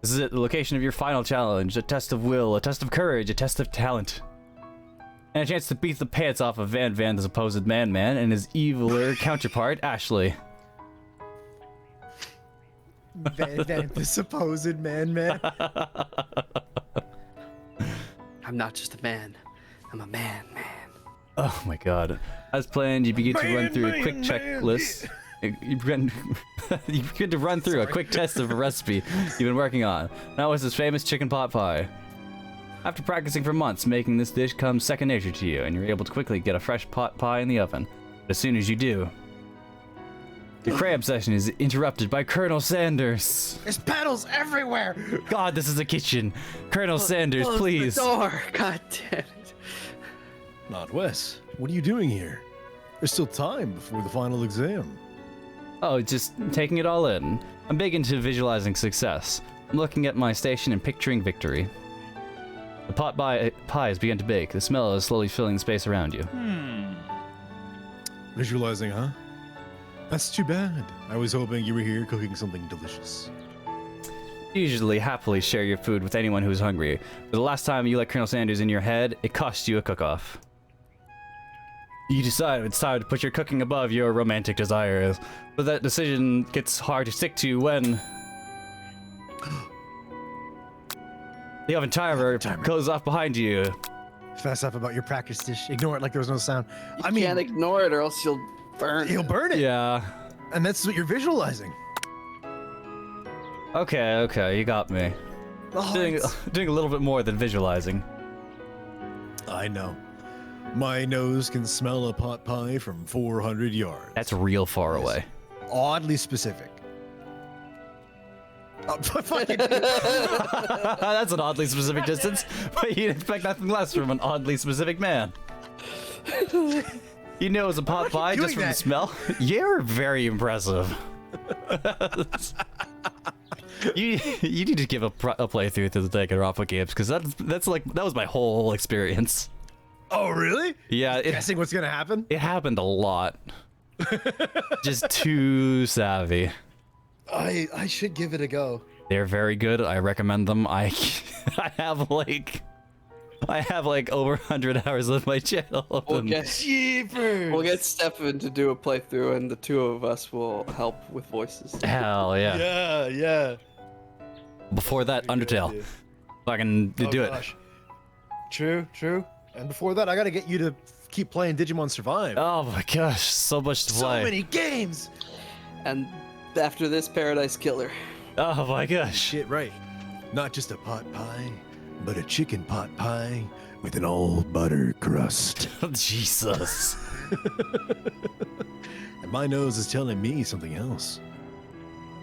This is it, the location of your final challenge. A test of will, a test of courage, a test of talent. And a chance to beat the pants off of Van Van, the supposed man-man, and his eviler counterpart, Ashley. Van Van, the supposed man. I'm not just a man. I'm a man. Oh my god. As planned, you begin to run through a quick checklist. You begin to run through a quick test of a recipe you've been working on. Now it's this famous chicken pot pie. After practicing for months, making this dish comes second nature to you, and you're able to quickly get a fresh pot pie in the oven. But as soon as you do, your cram session is interrupted by Colonel Sanders. There's pedals everywhere. God, this is a kitchen. Colonel Sanders, Close please. the door. God damn it. Not Wes. What are you doing here? There's still time before the final exam. Oh, just taking it all in. I'm big into visualizing success. I'm looking at my station and picturing victory. The pot pie has begun to bake. The smell is slowly filling the space around you. Visualizing, huh? That's too bad. I was hoping you were here cooking something delicious. You usually happily share your food with anyone who's hungry, but the last time you let Colonel Sanders in your head, it cost you a cook-off. You decide it's time to put your cooking above your romantic desires, but that decision gets hard to stick to when the oven timer goes off behind you. Fess up about your practice dish. Ignore it like there was no sound. You can't ignore it or else you'll burn. You'll burn it. Yeah. And that's what you're visualizing. Okay, you got me. Oh, Doing a little bit more than visualizing. I know. My nose can smell a pot pie from 400 yards. That's real far away. oddly specific. That's an oddly specific distance, but you'd expect nothing less from an oddly specific man. You know, it's a pot pie just from the smell. You're very impressive. you need to give a playthrough to the Danganronpa games, because that was my whole experience. Oh, really? Yeah. Guessing what's gonna happen? It happened a lot. Just too savvy. I should give it a go. They're very good. I recommend them. I have like over 100 hours of my channel. We'll get Stephan to do a playthrough, and the two of us will help with voices. Hell yeah. Yeah. Before that, Undertale. Fucking do it. True. And before that, I gotta get you to keep playing Digimon Survive. Oh my gosh, so much to play. So many games. And after this, Paradise Killer. Oh my gosh. Shit, right. Not just a pot pie, but a chicken pot pie with an all butter crust. Jesus. And my nose is telling me something else.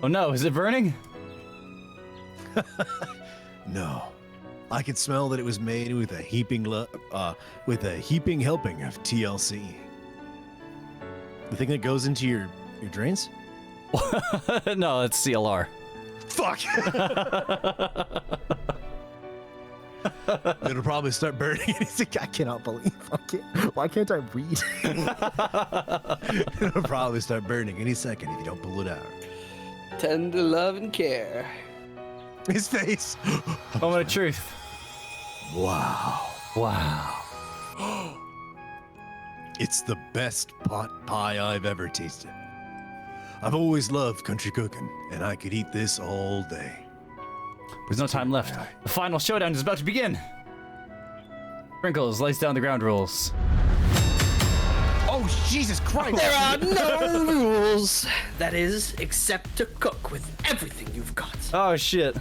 Oh no, is it burning? No. I could smell that it was made with a heaping helping of TLC. The thing that goes into your drains? No, it's CLR. Fuck. It'll probably start burning. He's like, I cannot believe. Why can't I read? It'll probably start burning any second if you don't pull it out. Tender love and care. His face. Moment of truth. Wow. It's the best pot pie I've ever tasted. I've always loved country cooking, and I could eat this all day. There's no time left. The final showdown is about to begin. Sprinkles lays down the ground rules. Oh, Jesus Christ. There are no rules. That is, except to cook with everything you've got. Oh shit.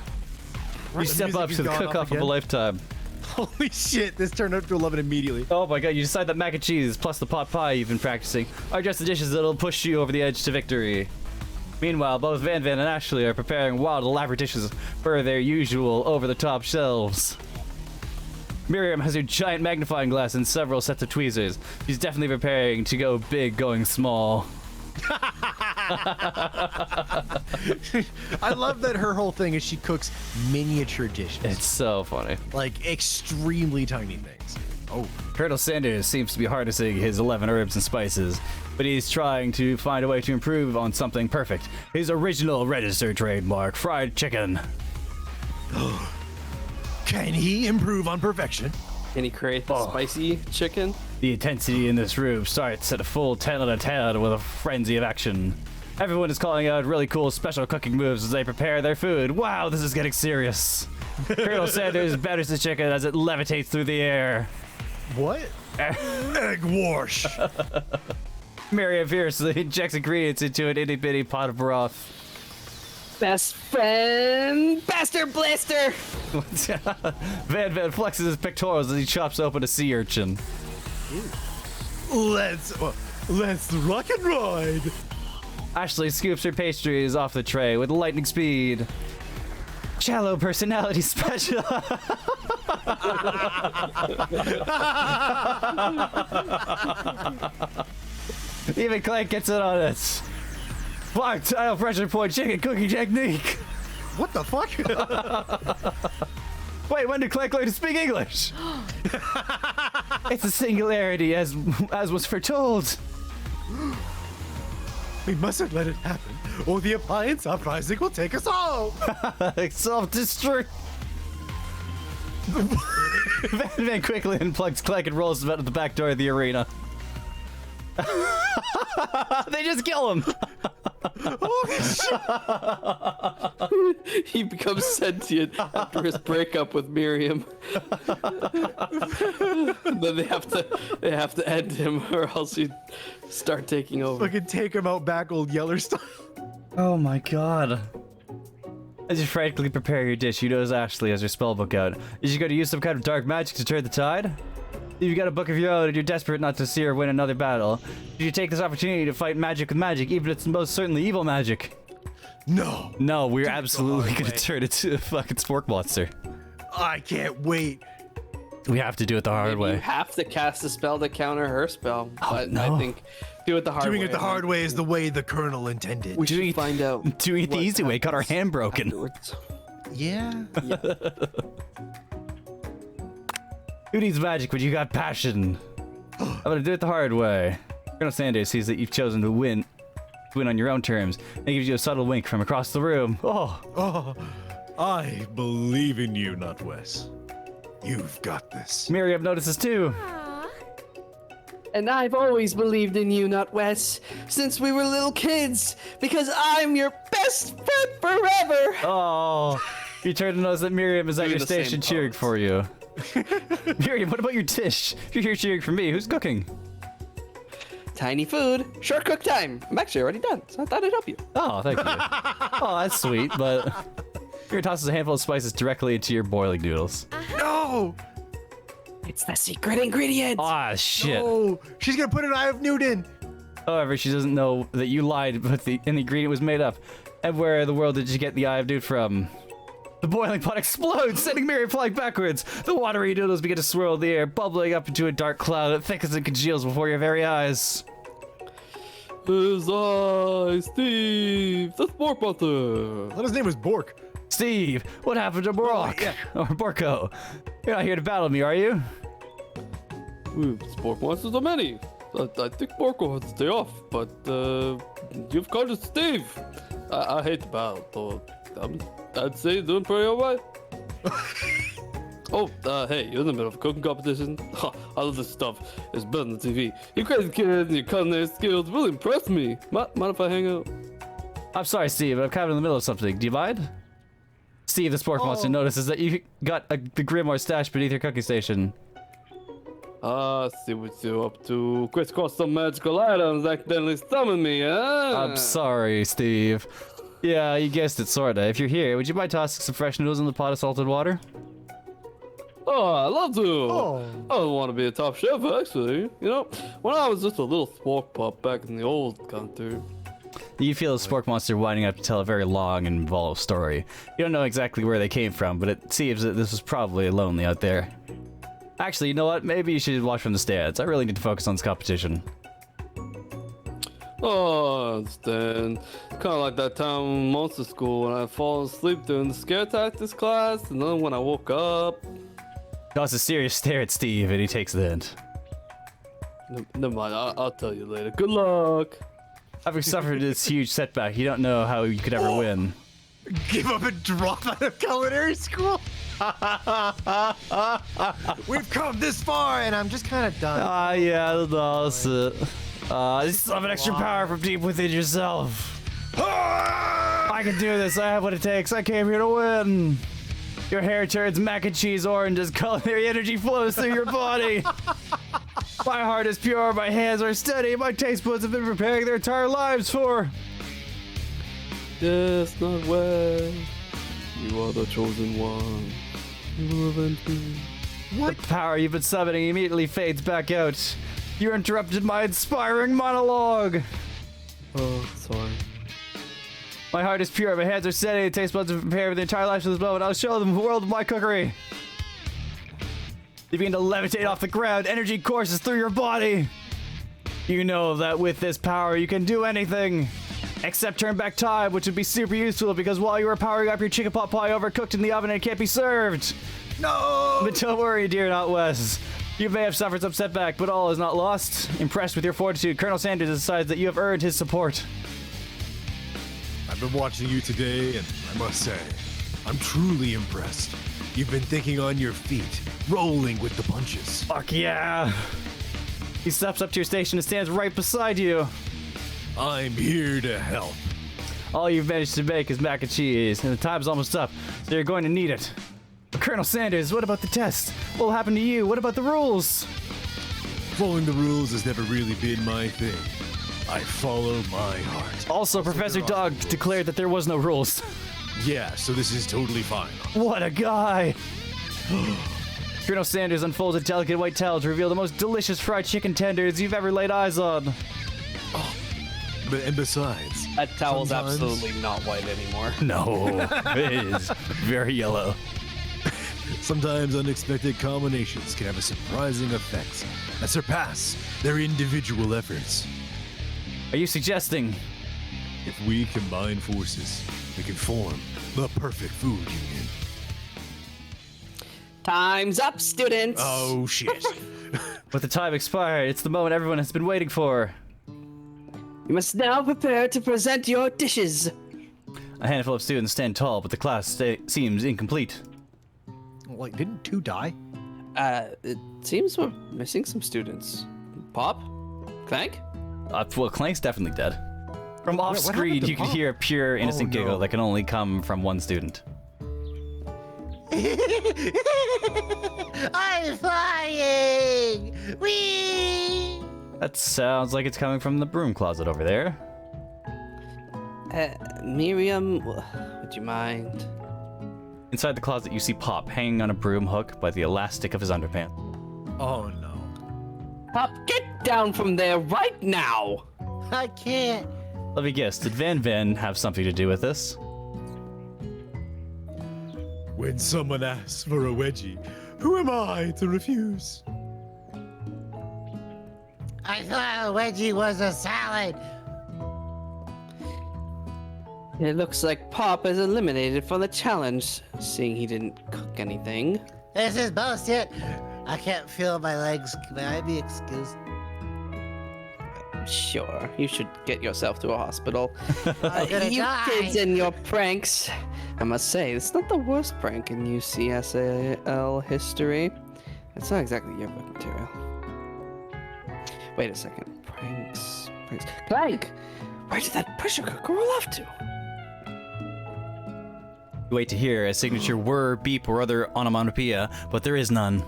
You The step music up has to the gone cook-off off of a again. lifetime. Holy shit, this turned up to 11 immediately. Oh my god, you decide that mac and cheese plus the pot pie you've been practicing are just the dishes that'll push you over the edge to victory. Meanwhile, both Van Van and Ashley are preparing wild, elaborate dishes for their usual over-the-top shelves. Miriam has her giant magnifying glass and several sets of tweezers. She's definitely preparing to go big, going small. I love that her whole thing is she cooks miniature dishes. It's so funny. Like extremely tiny things. Oh. Colonel Sanders seems to be harnessing his 11 herbs and spices, but he's trying to find a way to improve on something perfect. His original registered trademark, fried chicken. Can he improve on perfection? Can he create the spicy chicken? The intensity in this room starts at a full 10 out of 10 with a frenzy of action. Everyone is calling out really cool special cooking moves as they prepare their food. Wow, this is getting serious. Colonel Sanders batters the chicken as it levitates through the air. What? Egg wash. Miriam fiercely injects ingredients into an itty-bitty pot of broth. Best friend, Bastard Blaster! Van flexes his pectorals as he chops open a sea urchin. Let's rock and ride. Ashley scoops her pastries off the tray with lightning speed. Shallow personality special. Even Clank gets in on it. Blocked tile pressure point chicken cooking technique. What the fuck? Wait, when did Clank learn to speak English? It's a singularity as was foretold. We mustn't let it happen, or the appliance uprising will take us all. Self-destruct. Van quickly unplugs Clank and rolls him out of the back door of the arena. They just kill him. He becomes sentient after his breakup with Miriam. Then they have to end him, or else he'd start taking over. Fucking take him out back, old Yeller style. Oh my god. As you frantically prepare your dish, you notice Ashley has her spellbook out. Is she going to use some kind of dark magic to turn the tide? You've got a book of your own and you're desperate not to see her win another battle. Did you take this opportunity to fight magic with magic, even if it's most certainly evil magic? No. No, we're absolutely going to turn it to a fucking spork monster. I can't wait. We have to do it the hard Maybe way. You have to cast a spell to counter her spell. But no. I think do it the hard way. Doing it the hard way is the way the Colonel intended. We should find out. Doing it the easy way got our hand broken. Afterwards. Yeah. Who needs magic when you got passion? I'm gonna do it the hard way. Colonel Sanders sees that you've chosen to win on your own terms, and gives you a subtle wink from across the room. Oh, I believe in you, Nutwes. You've got this. Miriam notices too. And I've always believed in you, Nutwes, since we were little kids, because I'm your best friend forever. Oh, you turn to notice that Miriam is at Doing your the same station cheering pose. for you. Miriam, what about your dish? You're here cheering for me. Who's cooking? Tiny food, short cook time. I'm actually already done, so I thought I'd help you. Oh, thank you. Oh, that's sweet, but Miriam tosses a handful of spices directly into your boiling noodles. No. It's the secret ingredient. Ah, shit. Oh, she's gonna put an Eye of Newton. However, she doesn't know that you lied, but the ingredient was made up. And where in the world did you get the Eye of Newt from? The boiling pot explodes, sending Miriam flying backwards. The watery noodles begin to swirl in the air, bubbling up into a dark cloud that thickens and congeals before your very eyes. It's I, Steve, the sport butter. I thought his name was Bork. Steve, what happened to Bork? yeah. Or Borko? You're not here to battle me, are you? Sport monsters are many. I think Borko has to stay off, but you've called it Steve. I hate the battle, though. I'd say you're doing pretty alright. Hey, you're in the middle of a cooking competition? I love this stuff. It's better than TV. You crazy kid and your culinary skills really impressed me. Mind if I hang out? I'm sorry, Steve, I'm kind of in the middle of something. Do you mind? Steve, the sport monster, notices that you got the Grimoire stash beneath your cooking station. See what you're up to. Crisscross some magical items accidentally summon me, huh? I'm sorry, Steve. Yeah, you guessed it, sorta. If you're here, would you mind tossing some fresh noodles in the pot of salted water? Oh, I'd love to. Oh. I don't want to be a top chef, actually. You know, when I was just a little spork pup back in the old country. You feel the spork monster winding up to tell a very long and involved story. You don't know exactly where they came from, but it seems that this was probably lonely out there. Actually, you know what? Maybe you should watch from the stands. I really need to focus on this competition. Oh, I understand. Kind of like that time in monster school when I fall asleep during the scare tactics class, and then when I woke up. Toss a serious stare at Steve, and he takes the hint. Never mind, I'll tell you later. Good luck. Having suffered this huge setback, you don't know how you could ever win. Give up and drop out of culinary school? We've come this far, and I'm just kind of done. Ah, yeah, that's it. You still have an extra power from deep within yourself. I can do this. I have what it takes. I came here to win. Your hair turns mac and cheese orange as culinary energy flows through your body. My heart is pure. My hands are steady. My taste buds have been preparing their entire lives for. Yes, not well. You are the chosen one. You will avenge me. The power you've been summoning immediately fades back out. You interrupted my inspiring monologue. Oh, sorry. My heart is pure, my hands are steady, the taste buds are prepared for the entire life for this moment. I'll show them the world of my cookery. You begin to levitate off the ground, energy courses through your body. You know that with this power you can do anything. Except turn back time, which would be super useful because while you were powering up your chicken pot pie overcooked in the oven and it can't be served. No! But don't worry, dear Not Wes. You may have suffered some setback, but all is not lost. Impressed with your fortitude, Colonel Sanders decides that you have earned his support. I've been watching you today, and I must say, I'm truly impressed. You've been thinking on your feet, rolling with the punches. Fuck yeah. He steps up to your station and stands right beside you. I'm here to help. All you've managed to make is mac and cheese, and the time's almost up, so you're going to need it. But Colonel Sanders, what about the test? What will happen to you? What about the rules? Following the rules has never really been my thing. I follow my heart. Also, Professor Dog declared that there was no rules. Yeah, so this is totally fine. What a guy! Colonel Sanders unfolds a delicate white towel to reveal the most delicious fried chicken tenders you've ever laid eyes on. And besides, That towel's sometimes- absolutely not white anymore. No, it is very yellow. sometimes unexpected combinations can have a surprising effects that surpass their individual efforts. Are you suggesting? If we combine forces, we can form the perfect food union. Time's up, students! Oh shit. With the time expired, it's the moment everyone has been waiting for. You must now prepare to present your dishes. A handful of students stand tall, but the class seems incomplete. Like, didn't 2 die? It seems we're missing some students. Pop? Clank? Well, Clank's definitely dead. From off what happened screen, to you can Pop? hear a pure, innocent no. giggle that can only come from one student. I'm flying! Whee! That sounds like it's coming from the broom closet over there. Miriam, would you mind? Inside the closet, you see Pop hanging on a broom hook by the elastic of his underpants. Oh no. Pop, get down from there right now! I can't. Let me guess, did Van Van have something to do with this? When someone asks for a wedgie, who am I to refuse? I thought a wedgie was a salad. It looks like Pop is eliminated from the challenge, seeing he didn't cook anything. This is bullshit. I can't feel my legs. May I be excused? Sure, you should get yourself to a hospital. I'm gonna You die. kids and your pranks. I must say, it's not the worst prank in UCSAL history. It's not exactly your book material. Wait a second. Pranks. Clank! Where did that pressure cooker roll off to? You wait to hear a signature whir, beep, or other onomatopoeia, but there is none.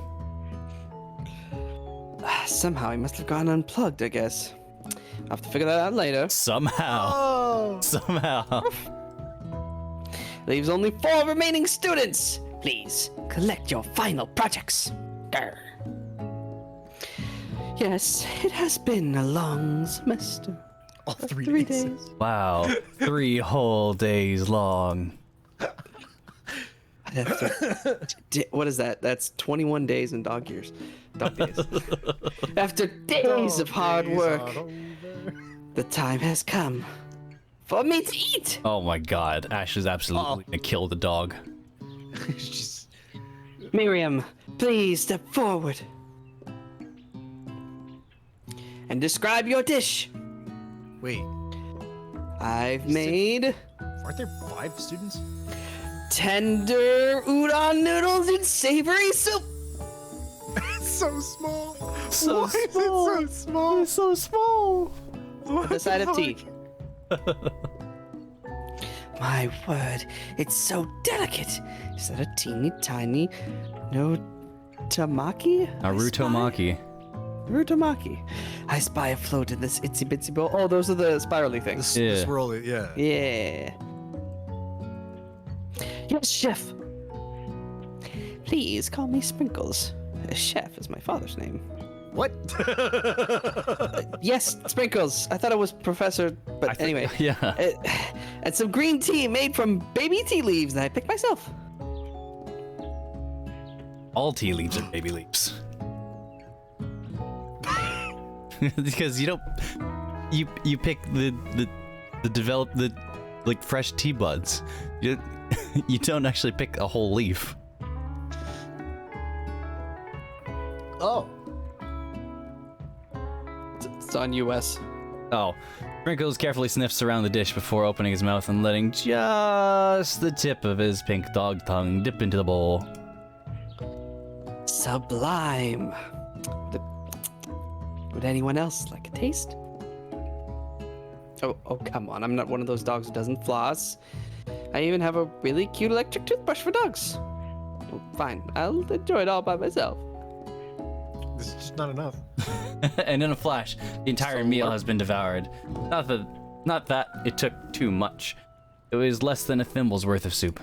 Somehow he must have gotten unplugged, I guess. I'll have to figure that out later. Somehow. Oh, Somehow. Leaves only 4 remaining students. Please, collect your final projects. Grr. Yes, it has been a long semester. All 3 3 days. days. Wow. 3 whole days long. What is that? That's 21 days in dog years. Dog days. After days of hard work, the time has come for me to eat. Oh my god. Ash is absolutely gonna kill the dog. Just, Miriam, please step forward and describe your dish. wait. I've made Aren't there 5 students? Tender udon noodles and savory soup. It's so small. So Why small. is it so small? It's so small. What The side of the tea. fuck? My word, it's so delicate. Is that a teeny tiny no tamaki? Naruto Maki. Narutomaki. I spy a float in this itsy bitsy bowl. Oh, those are the spirally things. The Yeah. swirly, yeah. Yeah. Yes, chef. Please call me Sprinkles. Chef is my father's name. What? Yes, Sprinkles. I thought it was Professor, but anyway. Yeah. And some green tea made from baby tea leaves that I picked myself. All tea leaves are baby leaves. Because you don't, you pick the develop the like fresh tea buds. You you don't actually pick a whole leaf. Oh. It's on US. Oh, Sprinkles carefully sniffs around the dish before opening his mouth and letting just the tip of his pink dog tongue dip into the bowl. Sublime. Would anyone else like a taste? Oh, come on. I'm not one of those dogs who doesn't floss. I even have a really cute electric toothbrush for dogs. Oh, fine. I'll enjoy it all by myself. This is just not enough. And in a flash, the entire meal has been devoured. Not that it took too much. It was less than a thimble's worth of soup.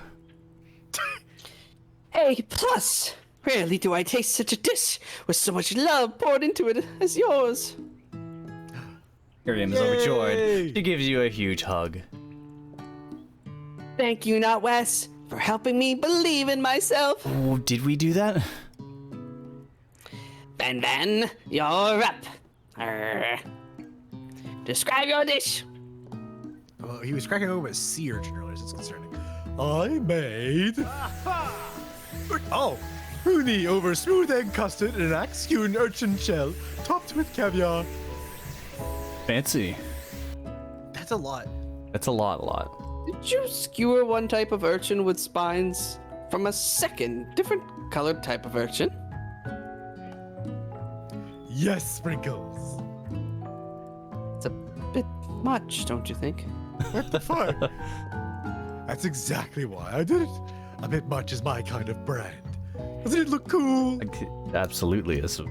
A plus. Rarely do I taste such a dish with so much love poured into it as yours. Miriam is overjoyed. She gives you a huge hug. Thank you, Not Wes, for helping me believe in myself. Oh, did we do that? Van, you're up. Arr. Describe your dish. Well, he was cracking open a sea urchin earlier, so it's concerning. I made. Oh, uni over smooth egg custard in an axe-hewn urchin shell, topped with caviar. Fancy. That's a lot. That's a lot. Did you skewer one type of urchin with spines from a second, different colored type of urchin? Yes, Sprinkles. It's a bit much, don't you think? What the fuck? That's exactly why I did it. A bit much is my kind of brand. Doesn't it look cool? Absolutely is.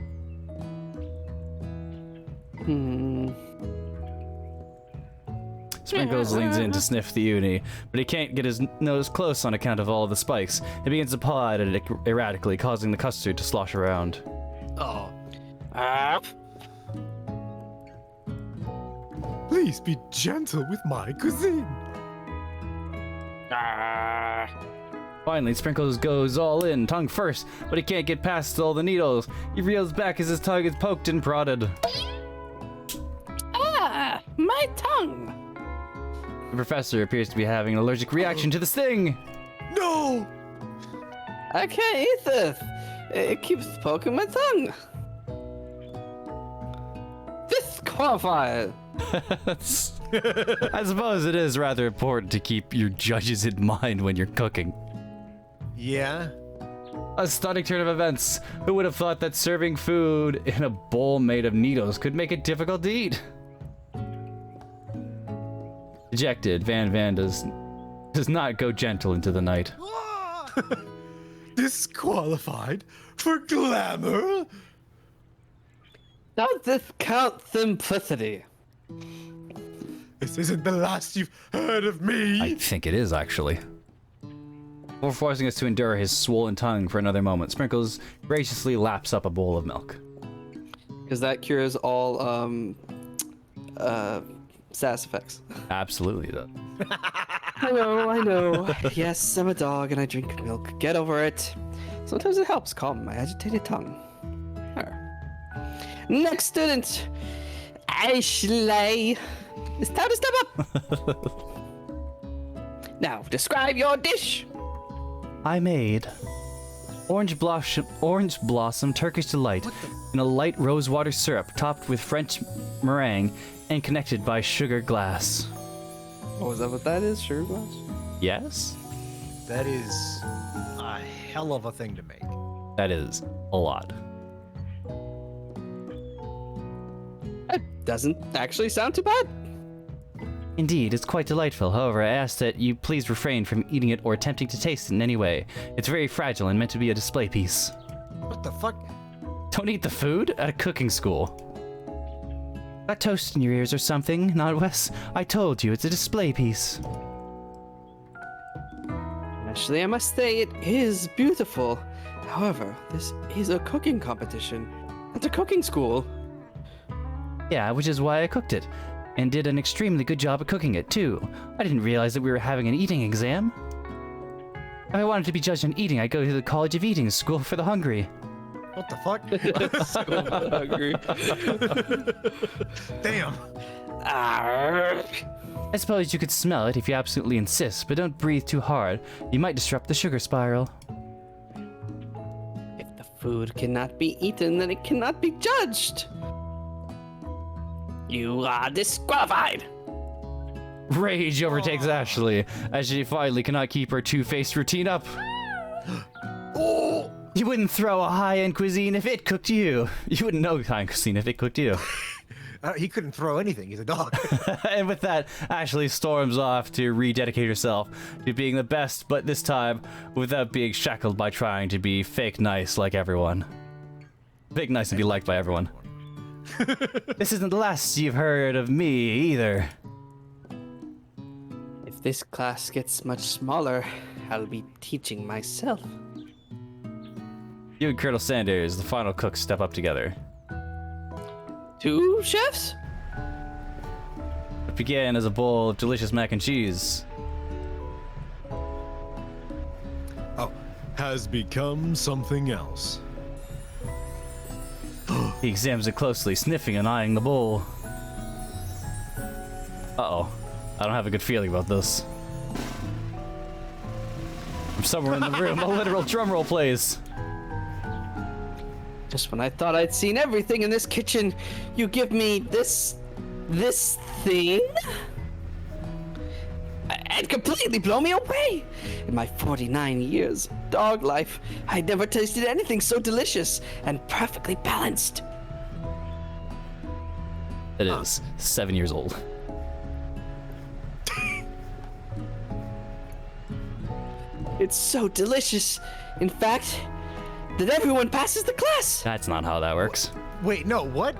Sprinkles leans in to sniff the uni, but he can't get his nose close on account of all the spikes. He begins to paw at it erratically, causing the custard to slosh around. Oh. Please be gentle with my cuisine. Finally, Sprinkles goes all in, tongue first, but he can't get past all the needles. He reels back as his tongue is poked and prodded. Ah, my tongue. The professor appears to be having an allergic reaction to the sting. No! I can't eat this. It keeps poking my tongue. Disqualified. I suppose it is rather important to keep your judges in mind when you're cooking. Yeah. A stunning turn of events. Who would have thought that serving food in a bowl made of needles could make it difficult to eat? Dejected, Van does not go gentle into the night. Disqualified for glamour? Does this count simplicity? This isn't the last you've heard of me. I think it is, actually. Before forcing us to endure his swollen tongue for another moment, Sprinkles graciously laps up a bowl of milk. Because that cures all sass effects. Absolutely, though. I know. Yes, I'm a dog and I drink milk. Get over it. Sometimes it helps calm my agitated tongue. Next student, Ashley. It's time to step up. Now, describe your dish. I made orange blossom Turkish delight in a light rosewater syrup topped with French meringue and connected by sugar glass. Oh, is that what that is? Sugar glass? Yes? That is a hell of a thing to make. That is a lot. That doesn't actually sound too bad. Indeed, it's quite delightful. However, I ask that you please refrain from eating it or attempting to taste it in any way. It's very fragile and meant to be a display piece. What the fuck? Don't eat the food at a cooking school. Got toast in your ears or something, not Wes? I told you, it's a display piece. Actually, I must say it is beautiful. However, this is a cooking competition. It's a cooking school. Yeah, which is why I cooked it. And did an extremely good job at cooking it, too. I didn't realize that we were having an eating exam. If I wanted to be judged on eating, I'd go to the College of Eating School for the Hungry. What the fuck? Hungry. Damn. I suppose you could smell it if you absolutely insist, but don't breathe too hard. You might disrupt the sugar spiral. If the food cannot be eaten, then it cannot be judged. You are disqualified. Rage overtakes Ashley, as she finally cannot keep her two-faced routine up. Oh! You wouldn't throw a high-end cuisine if it cooked you. You wouldn't know high-end cuisine if it cooked you. He couldn't throw anything. He's a dog. And with that, Ashley storms off to rededicate herself to being the best, but this time without being shackled by trying to be fake nice like everyone. Fake nice and be liked by everyone. This isn't the last you've heard of me either. If this class gets much smaller, I'll be teaching myself. You and Colonel Sanders, the final cooks, step up together. 2 chefs? It began as a bowl of delicious mac and cheese. Oh, has become something else. He examines it closely, sniffing and eyeing the bowl. Uh-oh. I don't have a good feeling about this. From somewhere in the room, a literal drumroll plays. Just when I thought I'd seen everything in this kitchen, you give me this thing? And completely blow me away. In my 49 years of dog life, I'd never tasted anything so delicious and perfectly balanced. It is 7 years old. It's so delicious, in fact, that everyone passes the class. That's not how that works. Wait, no, what?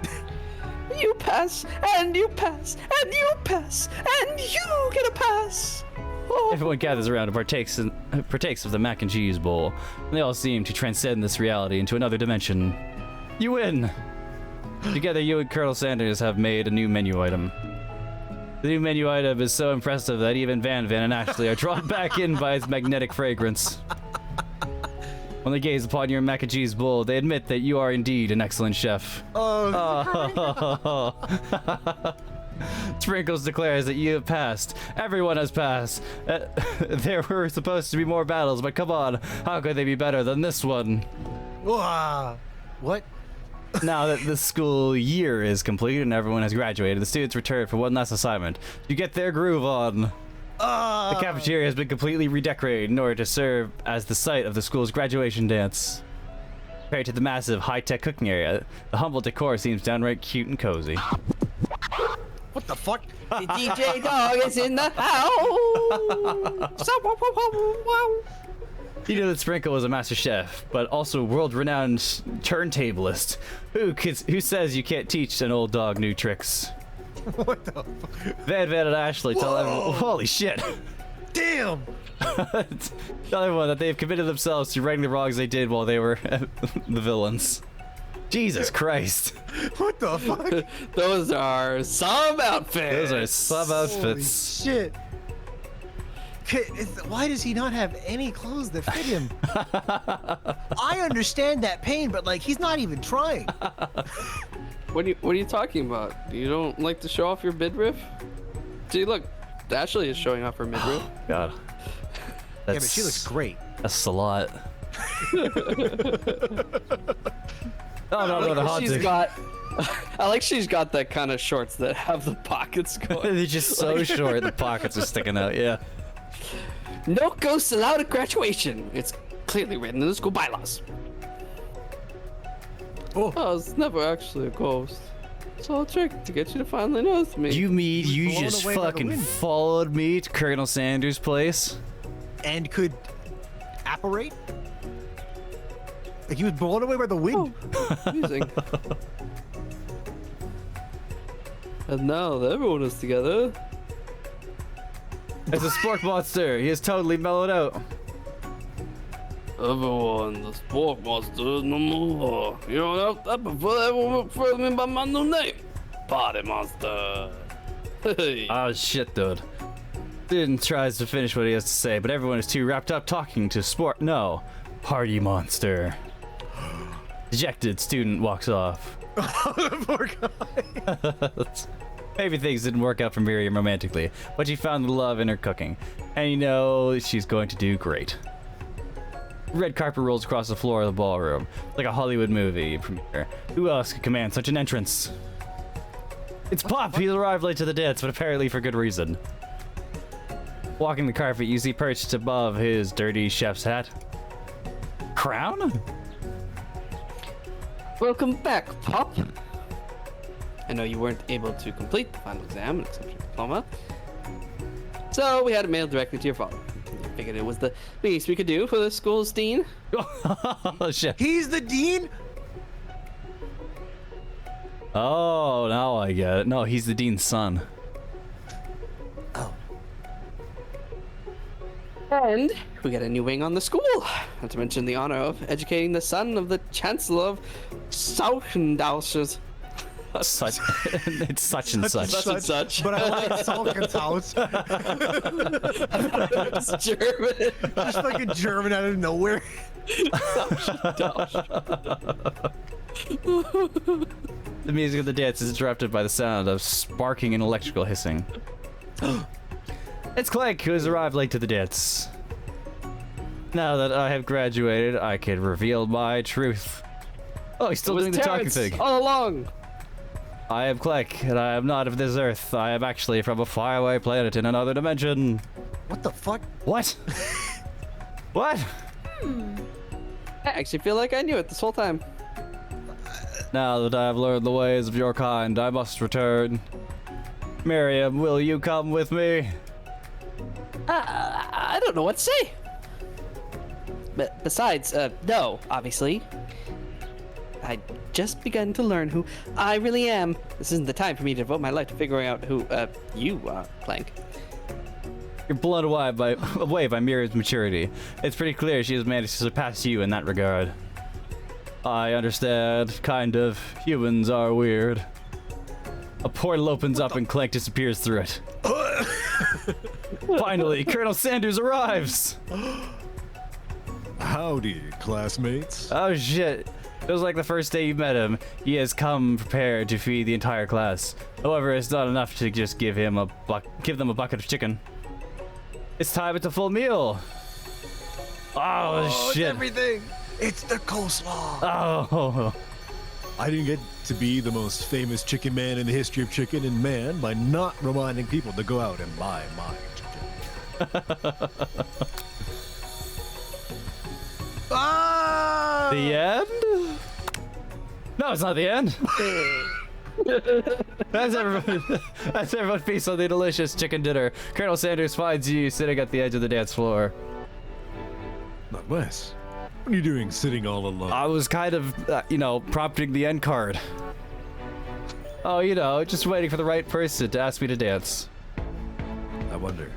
You pass, and you pass, and you pass, and you get a pass. Oh. Everyone gathers around and partakes of the mac and cheese bowl. They all seem to transcend this reality into another dimension. You win! Together, you and Colonel Sanders have made a new menu item. The new menu item is so impressive that even Van and Ashley are drawn back in by its magnetic fragrance. When they gaze upon your mac and cheese bowl, they admit that you are indeed an excellent chef. Oh. Sprinkles declares that you have passed. Everyone has passed. There were supposed to be more battles, but come on, how could they be better than this one? What? Now that the school year is complete and everyone has graduated, the students return for one last assignment. You get their groove on. The cafeteria has been completely redecorated in order to serve as the site of the school's graduation dance. Compared to the massive high-tech cooking area, the humble decor seems downright cute and cozy. What the fuck? The DJ dog is in the house. You know that Sprinkle was a master chef, but also world-renowned turntablist. Who says you can't teach an old dog new tricks? What the fuck? Van and Ashley tell everyone. Holy shit! Damn! Tell everyone that they have committed themselves to righting the wrongs they did while they were the villains. Jesus Christ! What the fuck? Those are some outfits. Those are sub outfits. Holy shit. Why does he not have any clothes that fit him? I understand that pain, but like he's not even trying. What are you talking about? You don't like to show off your midriff? See, look, Ashley is showing off her midriff. God. Yeah, but she looks great. That's a lot. No, they're haunting. She's got. I like she's got that kind of shorts that have the pockets going. They're just so short, the pockets are sticking out, yeah. No ghosts allowed at graduation. It's clearly written in the school bylaws. Oh, it's never actually a ghost. It's all a trick to get you to finally notice me. You mean you blown just away by the fucking wind. followed me to Colonel Sanders' place? And could apparate? Like he was blown away by the wind. Amusing. And now that everyone is together. It's a spork monster. He is totally mellowed out. Everyone, the sport monster is no more. You know, I prefer everyone refer to me by my new name. Party monster. Hey. Oh shit, dude. Student tries to finish what he has to say, but everyone is too wrapped up talking to sport. No, party monster. Dejected student walks off. Poor guy. Maybe things didn't work out for Miriam romantically, but she found the love in her cooking, and you know she's going to do great. Red carpet rolls across the floor of the ballroom, like a Hollywood movie premiere. Who else could command such an entrance? It's Pop! He arrived late to the dance, but apparently for good reason. Walking the carpet, you see perched above his dirty chef's hat. Crown? Welcome back, Pop. I know you weren't able to complete the final exam and accept your diploma, so we had it mailed directly to your father. I figured it was the least we could do for the school's dean. Oh shit. He's the dean? Oh, now I get it. No, he's the dean's son. And we got a new wing on the school. Not to mention the honor of educating the son of the Chancellor of Sauchendauschers. Such, it's such and such. Such and such. But I like Salkin's house. It's German. Just fucking German out of nowhere. The music of the dance is interrupted by the sound of sparking and electrical hissing. It's Clank, who has arrived late to the dance. Now that I have graduated, I can reveal my truth. Oh, he's still doing the talking thing. All along. I am Clank, and I am not of this earth. I am actually from a faraway planet in another dimension. What the fuck? What? What? I actually feel like I knew it this whole time. Now that I have learned the ways of your kind, I must return. Miriam, will you come with me? I don't know what to say. But besides, no, obviously. I just begun to learn who I really am. This isn't the time for me to devote my life to figuring out who, you are, Clank. You're blown away by Miriam's maturity. It's pretty clear she has managed to surpass you in that regard. I understand, kind of. Humans are weird. A portal opens up and Clank disappears through it. Finally, Colonel Sanders arrives! Howdy, classmates. Oh shit. Feels like the first day you met him. He has come prepared to feed the entire class. However, it's not enough to just give them a bucket of chicken. It's time. It's a full meal. Oh shit. Everything. It's the coleslaw. Oh. I didn't get to be the most famous chicken man in the history of chicken and man by not reminding people to go out and buy my chicken. Ah! The end? No, it's not the end. That's everyone feasts on the delicious chicken dinner. Colonel Sanders finds you sitting at the edge of the dance floor. Not Wes. What are you doing sitting all alone? I was kind of, prompting the end card. Oh, just waiting for the right person to ask me to dance. I wonder,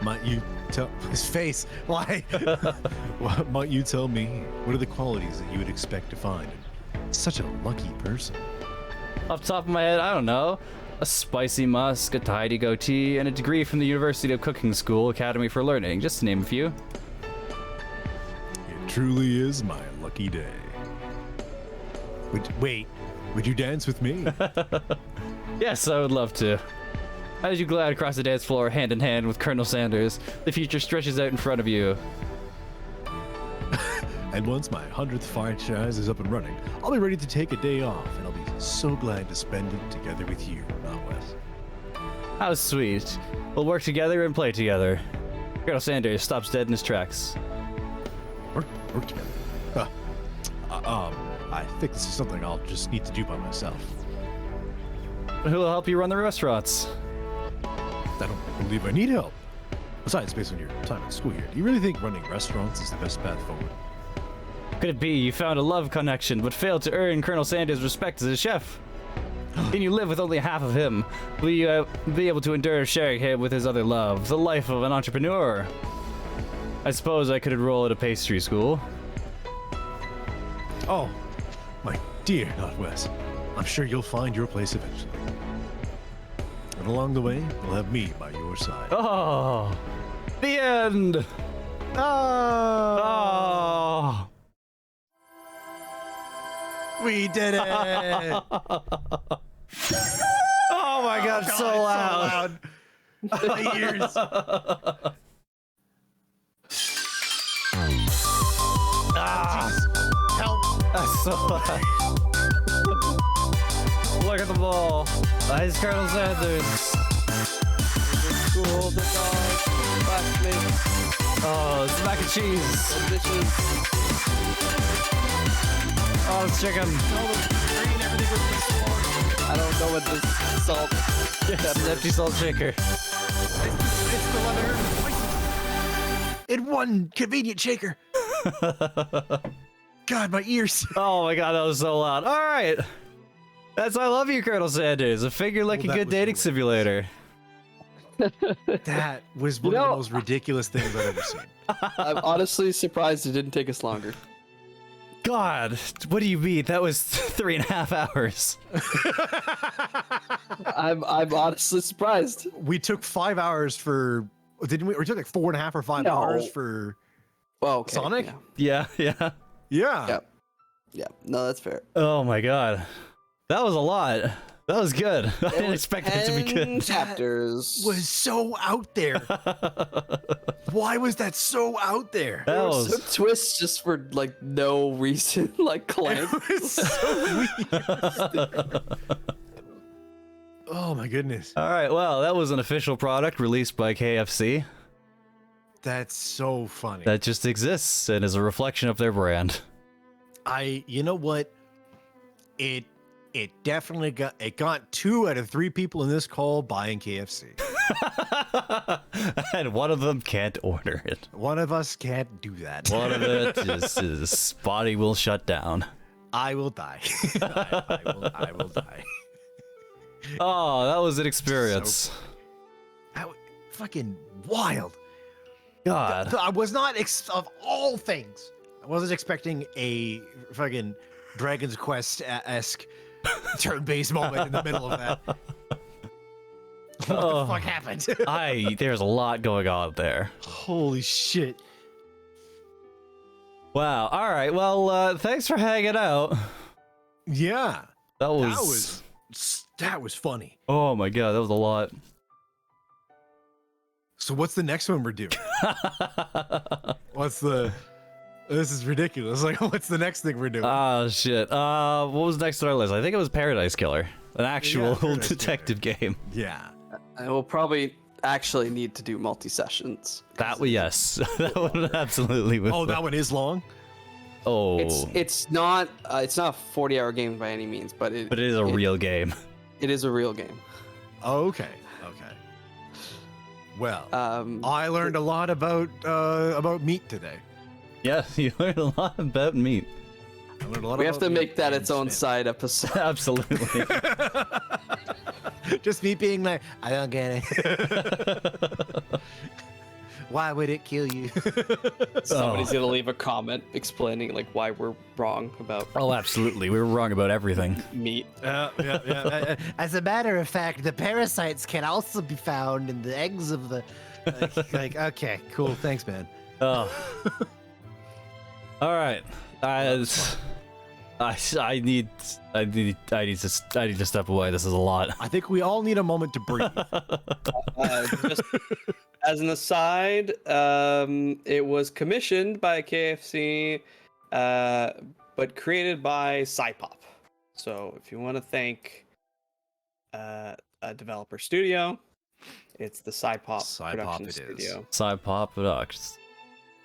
might you tell His face. Why? might you tell me what are the qualities that you would expect to find in such a lucky person? Off the top of my head, I don't know. A spicy musk, a tidy goatee, and a degree from the University of Cooking School Academy for Learning, just to name a few. It truly is my lucky day. Would you dance with me? Yes, I would love to. As you glide across the dance floor hand in hand with Colonel Sanders, the future stretches out in front of you. And once my 100th franchise is up and running, I'll be ready to take a day off, and I'll be so glad to spend it together with you, not Wes. How sweet. We'll work together and play together. Colonel Sanders stops dead in his tracks. Work together. I think this is something I'll just need to do by myself. Who will help you run the restaurants? I don't believe I need help. Besides, based on your time at school here, do you really think running restaurants is the best path forward? Could it be you found a love connection but failed to earn Colonel Sanders' respect as a chef? Can you live with only half of him? Will you be able to endure sharing him with his other love, the life of an entrepreneur? I suppose I could enroll at a pastry school. Oh, my dear Northwest. I'm sure you'll find your place eventually. And along the way, you'll have me by your side. Oh, the end. Oh. We did it! Oh my God, so loud. My ears. Help! That's so loud. Look at the ball. Nice, Colonel Sanders. School, the dog, classmates, Oh, it's mac and cheese. the dishes. Oh, it's chicken. I don't know what this salt. Yes, an empty salt shaker. In one convenient shaker. God, my ears. Oh my God, that was so loud. All right. That's I Love You, Colonel Sanders. A figure like a Well, that good was dating hilarious. simulator. That was one of the most ridiculous things I've ever seen. I'm honestly surprised it didn't take us longer. God, what do you mean? That was 3.5 hours. I'm honestly surprised. We took 5 hours for, didn't we? We took like 4.5 or 5 No. hours for Well, okay. Sonic? Yeah. Yeah. Yeah. Yep. Yeah. No, that's fair. Oh my God. That was a lot. That was good. I didn't expect it to be 10 good. chapters. Was so out there. Why was that so out there? That Some was twists just for like no reason, like clank. It was so weird. Oh my goodness. all right. Well, that was an official product released by KFC That's so funny. that just exists and is a reflection of their brand. You know what? It definitely got 2 out of 3 people in this call buying KFC. And one of them can't order it. One of us can't do that. One of it is his body will shut down. I will die. I will die. Oh, that was an experience. Fucking wild. God. I was not of all things. I wasn't expecting a fucking Dragon's Quest-esque turn-based moment in the middle of that. What the fuck happened? There's a lot going on there. Holy shit. Wow. All right. Well, thanks for hanging out. Yeah. That was funny. Oh my God, that was a lot. So what's the next one we're doing? This is ridiculous. Like, what's the next thing we're doing? Oh shit. What was next on our list? I think it was Paradise Killer, an actual Paradise detective game. Yeah. I will probably actually need to do multi-sessions. That would yes, that would absolutely. Oh, that one is long? Oh. It's not a 40-hour game by any means, but it But it is a real game. It is a real game. Okay. Well, Um, I learned a lot about meat today. Yeah, you learned a lot about meat. I learned a lot we have about to meat make that and its own spin. side episode. Absolutely. Just me being like, I don't get it. Why would it kill you? Somebody's gonna leave a comment explaining like why we're wrong about Oh, absolutely. We were wrong about everything. meat. Yeah. As a matter of fact, the parasites can also be found in the eggs of the. Like, okay, cool. Thanks, man. Oh. All right. I need to step away. This is a lot. I think we all need a moment to breathe. Just as an aside, it was commissioned by KFC, but created by Cypop. So if you want to thank a developer studio, It's the Sci-Pop Sci-Pop production it is. studio. Side pop products.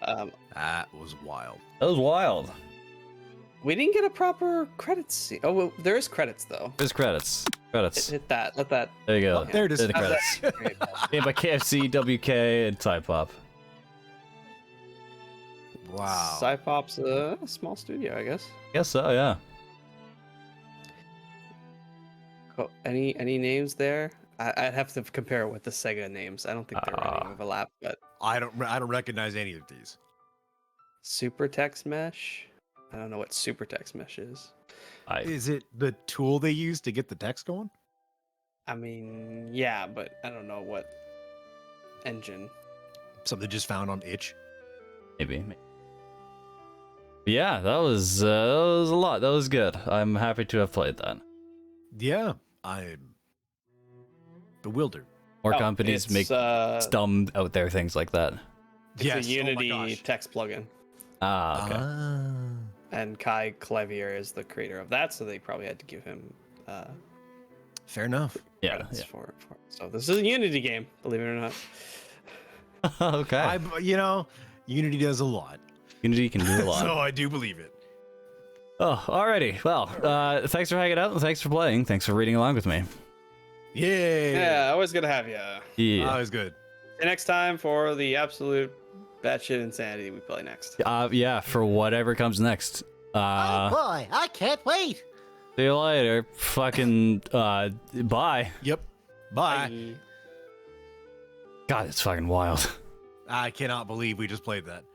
That was wild. That was wild. We didn't get a proper credits scene. Oh, well, there is credits though. There's credits. Credits. Hit that. Let that. There you go. There it is. There's the credits. Made by KFC, WK, and Side Pop. Wow. Sci-Pop's a small studio, I guess. Guess so, yeah. Any names there? I'd have to compare it with the Sega names. I don't think they're any overlap, but I don't recognize any of these. Super Text Mesh. I don't know what Super Text Mesh is. Is it the tool they use to get the text going? I mean, yeah, but I don't know what engine. Something just found on itch. Maybe. Yeah, that was a lot. That was good. I'm happy to have played that. Yeah, I'm bewildered. More companies it's, make dumb out there things like that. It's Yes, a oh my Unity gosh. text plugin. Ah, okay. And Kai Clavier is the creator of that, so they probably had to give him Fair enough. Yeah. credits for it. So this is a Unity game, believe it or not. Yeah. Okay. Unity does a lot. Unity can do a lot. So I do believe it. Oh, alrighty. Well, thanks for hanging out and thanks for playing. Thanks for reading along with me. Yay. Yeah, always good to have you. Yeah. That was good. See you next time for the absolute batshit insanity we play next. Yeah, for whatever comes next. Oh boy, I can't wait. See you later. Fucking bye. Yep. Bye. God, it's fucking wild. I cannot believe we just played that.